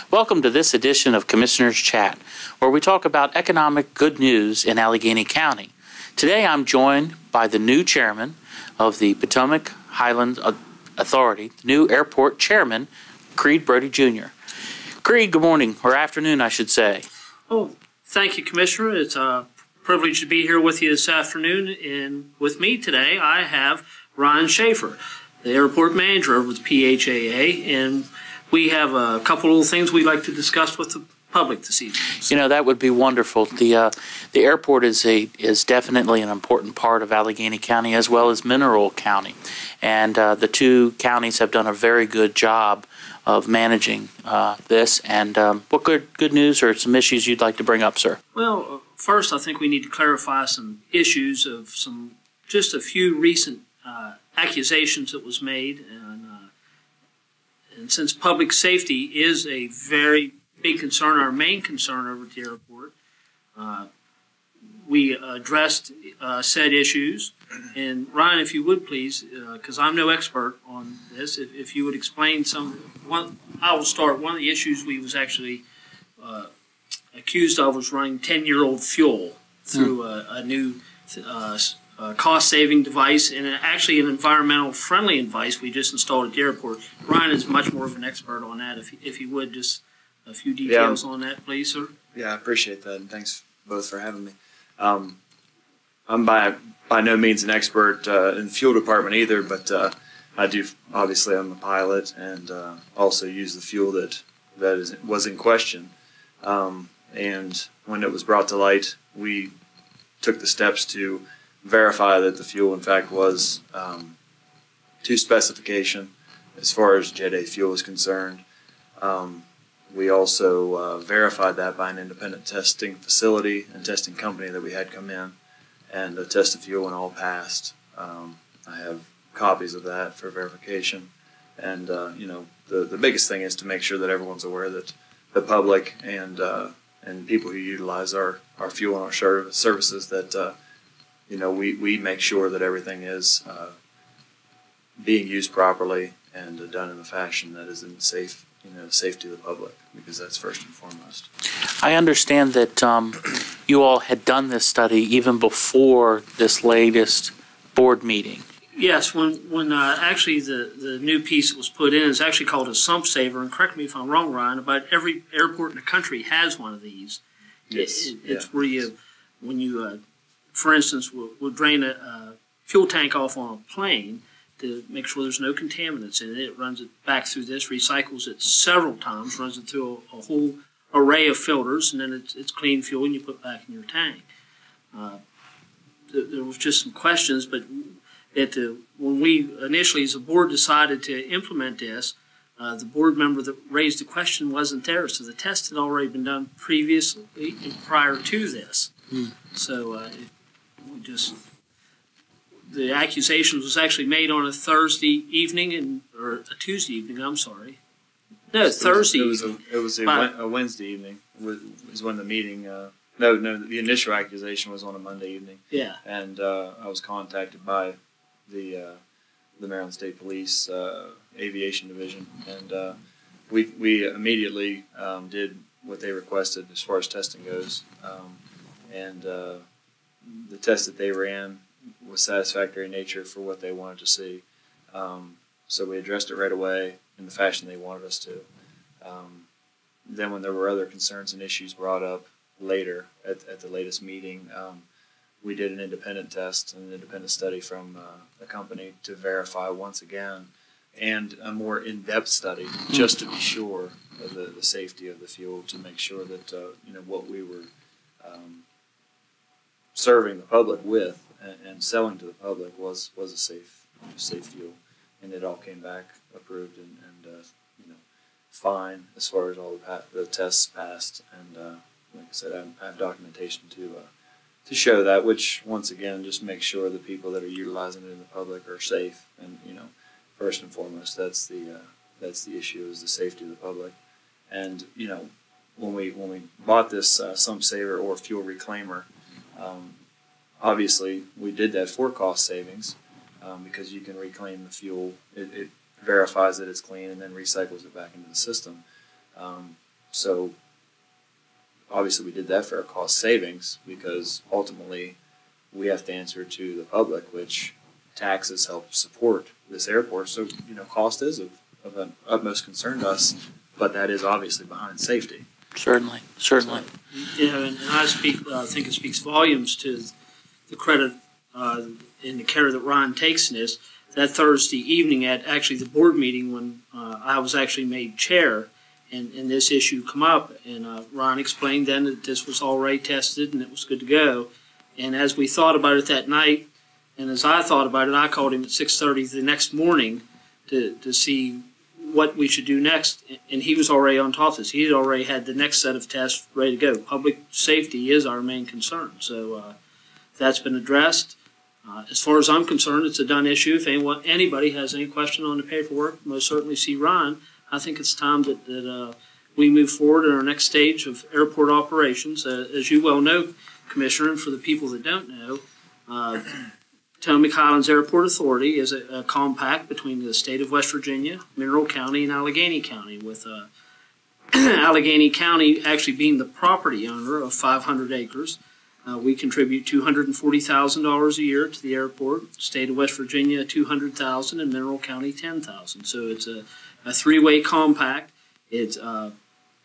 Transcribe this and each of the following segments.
Welcome to this edition of Commissioner's Chat, where we talk about economic good news in Allegheny County. Today I'm joined by the new chairman of the Potomac Highlands Authority, the new airport chairman, Creade Brodie Jr. Creade, good morning, or afternoon I should say. Oh, thank you, Commissioner. It's a privilege to be here with you this afternoon, and with me today I have Ryan Shaffer, the airport manager over with PHAA, and we have a couple little things we'd like to discuss with the public this evening. You know, that would be wonderful. The airport is definitely an important part of Allegheny County as well as Mineral County, and the two counties have done a very good job of managing this. And what good news or some issues you'd like to bring up, sir? Well, first I think we need to clarify some issues of just a few recent accusations that was made, and since public safety is a very big concern, our main concern over at the airport, we addressed said issues. And Ryan, if you would please, because I'm no expert on this, if you would explain I will start. One of the issues we was actually accused of was running 10-year-old fuel through a new cost-saving device, and actually an environmental-friendly device we just installed at the airport. Ryan is much more of an expert on that. If you would, just a few details on that, please, sir. Yeah, I appreciate that, and thanks both for having me. I'm by no means an expert in the fuel department either, but I do. Obviously, I'm a pilot and also use the fuel that was in question. And when it was brought to light, we took the steps to verify that the fuel, in fact, was to specification as far as Jet A fuel is concerned. We also verified that by an independent testing facility and testing company that we had come in and test the fuel, and all passed. I have copies of that for verification. And you know, the biggest thing is to make sure that everyone's aware that the public and people who utilize our fuel and our services, that you know, we make sure that everything is being used properly and done in a fashion that is in the safety of the public, because that's first and foremost. I understand that you all had done this study even before this latest board meeting. Yes, when actually the new piece that was put in is actually called a sump saver, and correct me if I'm wrong, Ryan, about every airport in the country has one of these. Yes. It's where when you, for instance, will drain a fuel tank off on a plane to make sure there's no contaminants in it. It runs it back through this, recycles it several times, runs it through a whole array of filters, and then it's clean fuel and you put back in your tank. There was just some questions, but when we initially, as a board, decided to implement this, the board member that raised the question wasn't there, so the test had already been done previously and prior to this. So the accusation was actually made on a Thursday evening, or a Tuesday evening, I'm sorry. No, Thursday evening. It was a Wednesday evening was when the meeting, the initial accusation was on a Monday evening. Yeah. And I was contacted by the Maryland State Police Aviation Division, and we immediately did what they requested as far as testing goes, and the test that they ran was satisfactory in nature for what they wanted to see. So we addressed it right away in the fashion they wanted us to. Then when there were other concerns and issues brought up later at the latest meeting, we did an independent test, an independent study from a company to verify once again, and a more in-depth study just to be sure of the safety of the fuel, to make sure that you know, what we were serving the public with and selling to the public was a safe fuel, and it all came back approved and you know, fine as far as all the tests passed. And like I said, I have documentation to show that, which once again just makes sure the people that are utilizing it in the public are safe. And you know, first and foremost, that's the issue, is the safety of the public. And you know, when we bought this sump saver or fuel reclaimer, obviously we did that for cost savings, because you can reclaim the fuel. It verifies that it's clean and then recycles it back into the system. So obviously we did that for our cost savings because ultimately we have to answer to the public, which taxes help support this airport. So, cost is of an utmost concern to us, but that is obviously behind safety. Certainly. And I think it speaks volumes to the credit and the care that Ron takes in this. That Thursday evening at actually the board meeting when I was actually made chair and this issue come up, and Ron explained then that this was already tested and it was good to go. And as we thought about it that night, and as I thought about it, I called him at 6:30 the next morning to see what we should do next, and he was already on top of this. He had already had the next set of tests ready to go. Public safety is our main concern, so that's been addressed. As far as I'm concerned, it's a done issue. If anybody has any question on the paperwork, most certainly see Ron. I think it's time that we move forward in our next stage of airport operations. As you well know, Commissioner, and for the people that don't know, Potomac Highlands Airport Authority is a compact between the state of West Virginia, Mineral County, and Allegheny County, with Allegheny County actually being the property owner of 500 acres. We contribute $240,000 a year to the airport. State of West Virginia, $200,000, and Mineral County, $10,000. So it's a three-way compact. It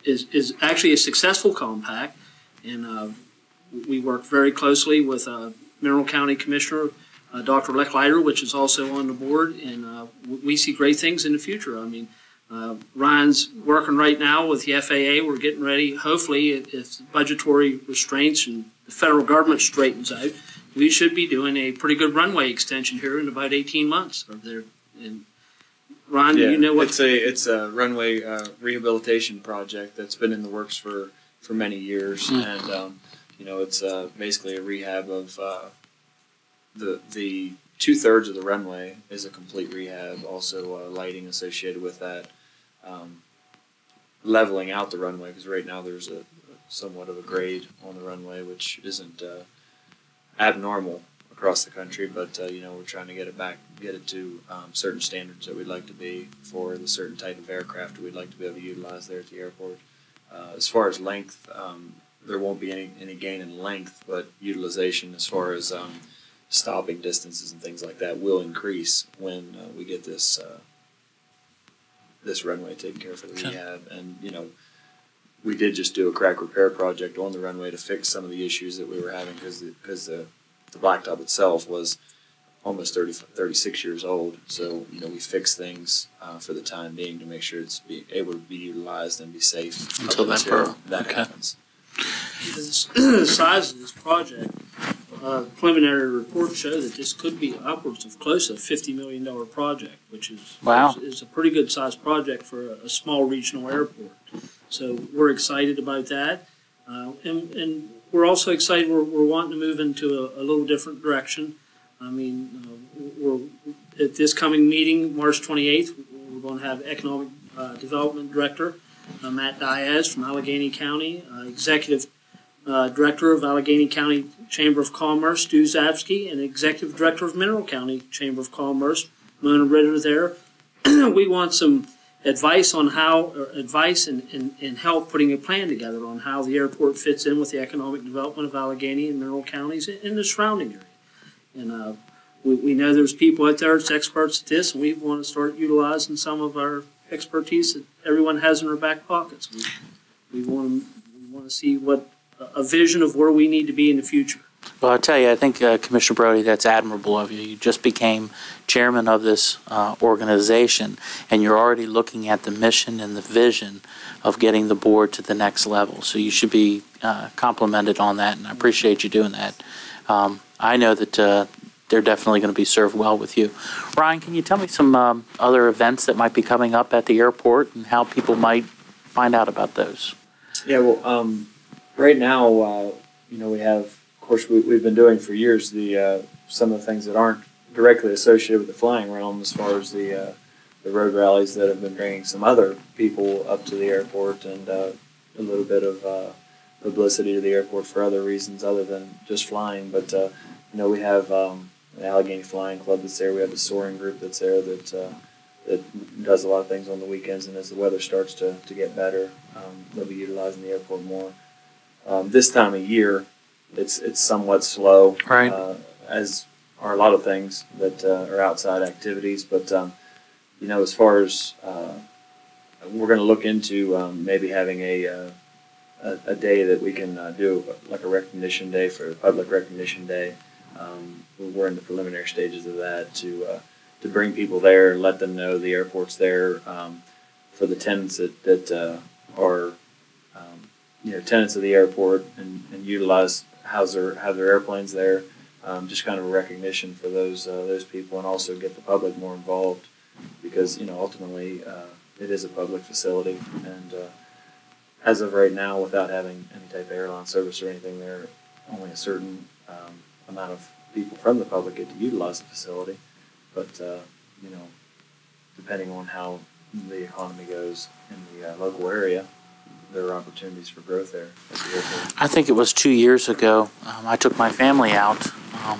is actually a successful compact, and we work very closely with Mineral County Commissioner Dr. Lecklider, which is also on the board, and we see great things in the future. I mean, Ryan's working right now with the FAA. We're getting ready. Hopefully, if budgetary restraints and the federal government straightens out, we should be doing a pretty good runway extension here in about 18 months. And Ron, yeah, you know what? It's a runway rehabilitation project that's been in the works for many years, and it's basically a rehab of the 2/3 of the runway is a complete rehab. Also, lighting associated with that, leveling out the runway because right now there's a somewhat of a grade on the runway, which isn't abnormal across the country, but we're trying to get it to certain standards that we'd like to be for the certain type of aircraft we'd like to be able to utilize there at the airport. As far as length, there won't be any gain in length, but utilization as far as stopping distances and things like that will increase when we get this runway taken care of for the rehab. And we did just do a crack repair project on the runway to fix some of the issues that we were having because the blacktop itself was almost 36 years old. So we fixed things for the time being to make sure it's able to be utilized and be safe until that happens. The size of this project, preliminary reports show that this could be upwards of close to a $50 million project, which is is a pretty good sized project for a small regional airport. So we're excited about that, and we're also excited. We're wanting to move into a little different direction. I mean, we're at this coming meeting, March 28th. We're going to have Economic Development Director Matt Diaz from Allegheny County, Executive Director of Allegheny County Chamber of Commerce, Stu Zapsky, and Executive Director of Mineral County Chamber of Commerce, Mona Ritter there. We want some advice on and help putting a plan together on how the airport fits in with the economic development of Allegheny and Mineral Counties in the surrounding area. And we know there's people out there that's experts at this, and we want to start utilizing some of our expertise that everyone has in their back pockets. We want to see what a vision of where we need to be in the future. Well, I tell you, I think, Commissioner Brodie, that's admirable of you. You just became chairman of this organization, and you're already looking at the mission and the vision of getting the board to the next level. So you should be complimented on that, and I appreciate you doing that. I know that they're definitely going to be served well with you. Ryan, can you tell me some other events that might be coming up at the airport and how people might find out about those? Yeah, well, right now, we have, of course, we've been doing for years some of the things that aren't directly associated with the flying realm, as far as the road rallies that have been bringing some other people up to the airport and a little bit of publicity to the airport for other reasons other than just flying. But we have an Allegheny Flying Club that's there. We have the soaring group that's there that that does a lot of things on the weekends, and as the weather starts to get better, they'll be utilizing the airport more. This time of year, it's somewhat slow, Right. As are a lot of things that are outside activities. But as far as we're going to look into maybe having a day that we can do like a recognition day for public recognition day. We're in the preliminary stages of that to bring people there and let them know the airport's there for the tenants that are tenants of the airport and utilize have their airplanes there. Just kind of a recognition for those people, and also get the public more involved, because ultimately it is a public facility, and as of right now, without having any type of airline service or anything there, only a certain amount of people from the public get to utilize the facility. But depending on how the economy goes in the local area, there are opportunities for growth there at the airport. I think it was 2 years ago. I took my family out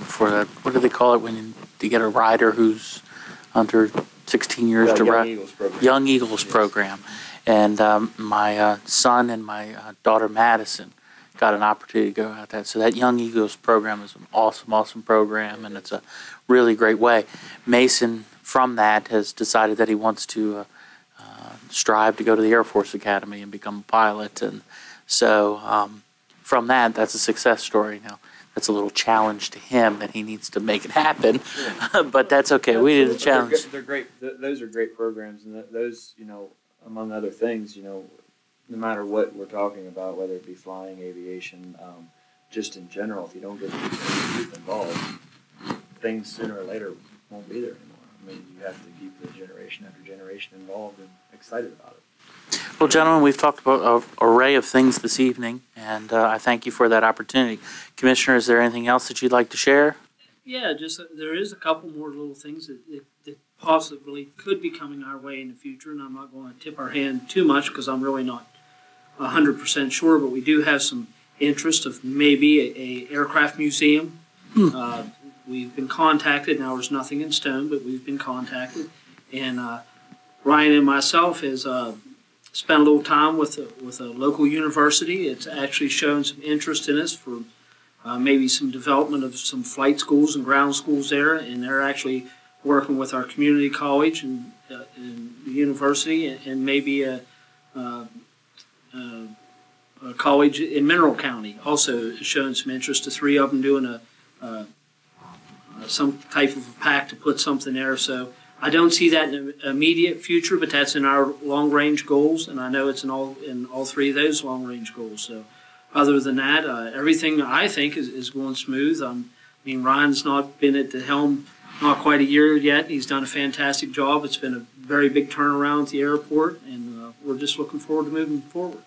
for the, what do they call it when you get a rider who's under 16 years to ride? Young Eagles program. Young Eagles Yes. program. And my son and my daughter Madison got an opportunity to go out that. So that Young Eagles program is an awesome, awesome program, and it's a really great way. Mason, from that, has decided that he wants to strive to go to the Air Force Academy and become a pilot. And so from that, that's a success story. Now, that's a little challenge to him that he needs to make it happen, but that's okay. We did a challenge. They're great. Those are great programs, and those, among other things, no matter what we're talking about, whether it be flying, aviation, just in general, if you don't get the youth involved, things sooner or later won't be there anymore. I mean, you have to keep the generation after generation involved and excited about it. Well, gentlemen, we've talked about an array of things this evening, and I thank you for that opportunity. Commissioner, is there anything else that you'd like to share? Yeah, just there is a couple more little things that possibly could be coming our way in the future, and I'm not going to tip our hand too much because I'm really not 100% sure, but we do have some interest of maybe a aircraft museum. We've been contacted. Now there's nothing in stone, but we've been contacted, and Ryan and myself has spent a little time with a local university. It's actually shown some interest in us for maybe some development of some flight schools and ground schools there, and they're actually working with our community college and the university, and maybe a college in Mineral County also showing some interest. The three of them doing some type of a pact to put something there. So I don't see that in the immediate future, but that's in our long-range goals, and I know it's in all three of those long-range goals. So other than that, everything I think is going smooth. I mean, Ryan's not been at the helm not quite a year yet. He's done a fantastic job. It's been a very big turnaround at the airport, and we're just looking forward to moving forward.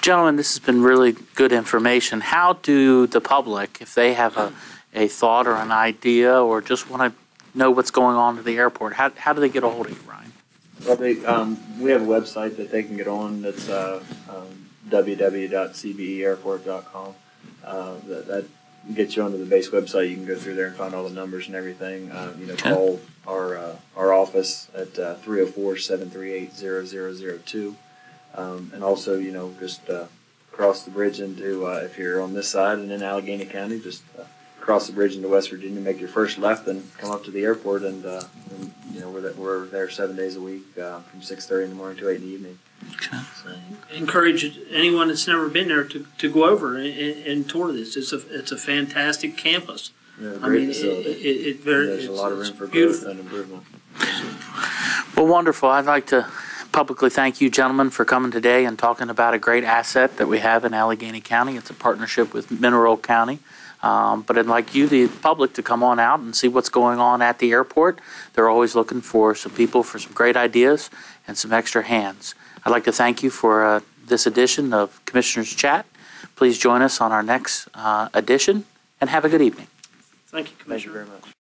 Gentlemen, this has been really good information. How do the public, if they have a thought or an idea or just want to know what's going on at the airport, how do they get a hold of you, Ryan? Well, we have a website that they can get on. That's www.cbeairport.com. That gets you onto the base website. You can go through there and find all the numbers and everything. Call our office at 304-738-0002. And also, just cross the bridge into, if you're on this side and in Allegheny County, just cross the bridge into West Virginia, make your first left, and come up to the airport. And we're there 7 days a week from 6:30 in the morning to 8 in the evening. Okay. So, Encourage anyone that's never been there to go over and tour this. It's a fantastic campus. yeah, great facility. There's a lot of room for growth and improvement. Well, wonderful. I'd like to publicly thank you, gentlemen, for coming today and talking about a great asset that we have in Allegheny County. It's a partnership with Mineral County. But I'd like you, the public, to come on out and see what's going on at the airport. They're always looking for some people for some great ideas and some extra hands. I'd like to thank you for this edition of Commissioner's Chat. Please join us on our next edition, and have a good evening. Thank you, Thank you Commissioner. very much.